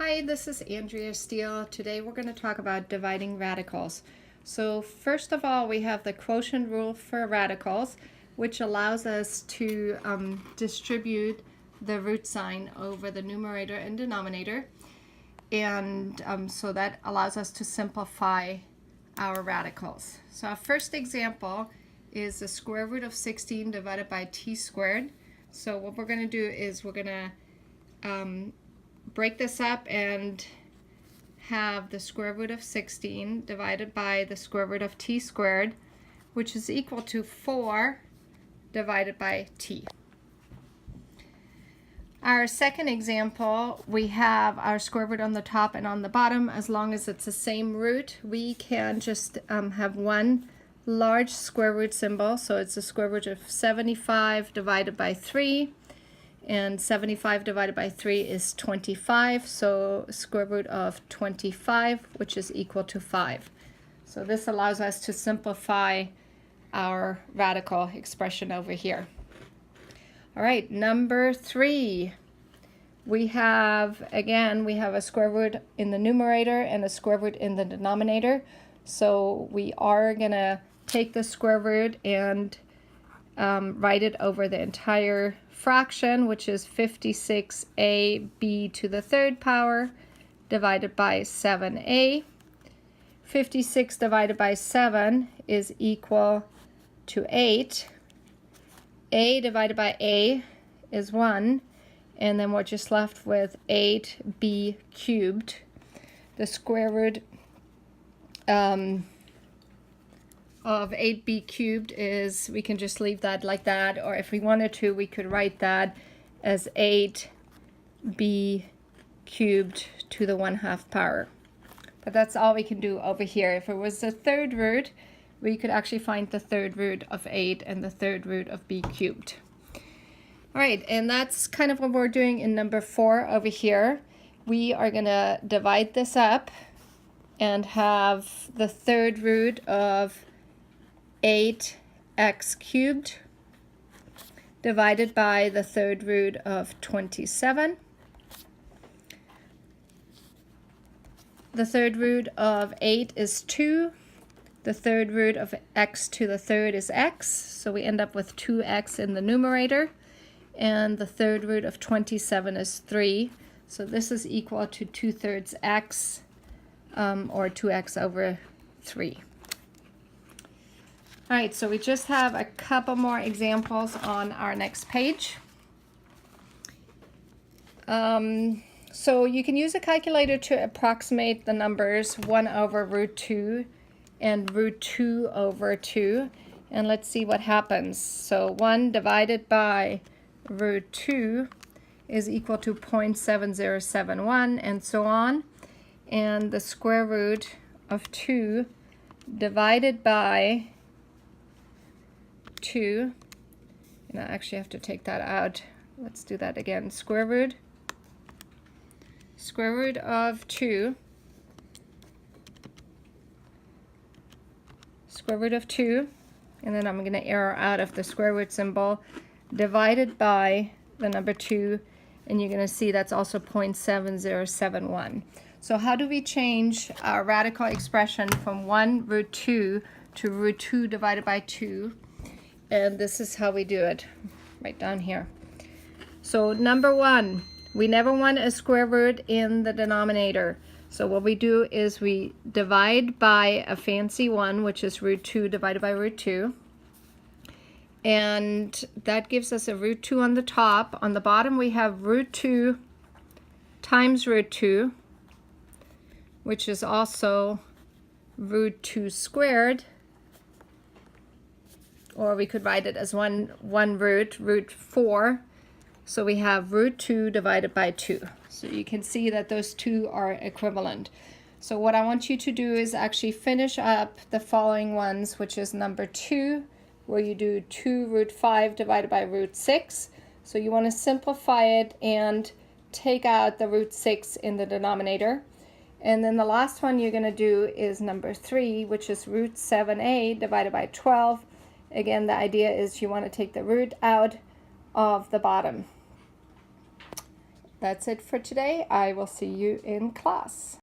Hi, this is Andrea Steele. Today we're going to talk about dividing radicals. So first of all, we have the quotient rule for radicals, which allows us to distribute the root sign over the numerator and denominator. And so that allows us to simplify our radicals. So our first example is the square root of 16 divided by t squared. So what we're going to do is we're going to break this up and have the square root of 16 divided by the square root of t squared, which is equal to 4 divided by t. Our second example, we have our square root on the top and on the bottom. As long as it's the same root, we can just have one large square root symbol. So it's the square root of 75 divided by 3. And 75 divided by 3 is 25, so square root of 25, which is equal to 5. So this allows us to simplify our radical expression over here. All right, number 3. We have a square root in the numerator and a square root in the denominator. So we are going to take the square root and write it over the entire fraction, which is 56ab to the third power divided by 7a. 56 divided by 7 is equal to 8. A divided by a is 1, and then we're just left with 8b cubed. The square root of 8b cubed is, we can just leave that like that, or if we wanted to, we could write that as 8b cubed to the 1/2 power. But that's all we can do over here. If it was the third root, we could actually find the third root of 8 and the third root of b cubed. All right, and that's kind of what we're doing in number 4 over here. We are going to divide this up and have the third root of 8x cubed divided by the third root of 27. The third root of 8 is 2. The third root of x to the third is x, so we end up with 2x in the numerator. And the third root of 27 is 3, so this is equal to 2/3 x, or 2x over 3. All right, so we just have a couple more examples on our next page. So you can use a calculator to approximate the numbers 1 over root 2 and root 2 over 2. And let's see what happens. So 1 divided by root 2 is equal to 0.7071, and so on. And the square root of 2 divided by 2, and I actually have to take that out. Let's do that again. Square root of 2, square root of 2, and then I'm going to error out of the square root symbol, divided by the number 2, and you're going to see that's also 0.7071. So how do we change our radical expression from 1 root 2 to root 2 divided by 2? And this is how we do it, right down here. So number 1, we never want a square root in the denominator. So what we do is we divide by a fancy one, which is root 2 divided by root 2. And that gives us a root 2 on the top. On the bottom we have root 2 times root 2, which is also root 2 squared. Or we could write it as one root 4. So we have root 2 divided by 2. So you can see that those two are equivalent. So what I want you to do is actually finish up the following ones, which is number 2, where you do 2 root 5 divided by root 6. So you want to simplify it and take out the root 6 in the denominator. And then the last one you're going to do is number 3, which is root 7a divided by 12. Again, the idea is you want to take the root out of the bottom. That's it for today. I will see you in class.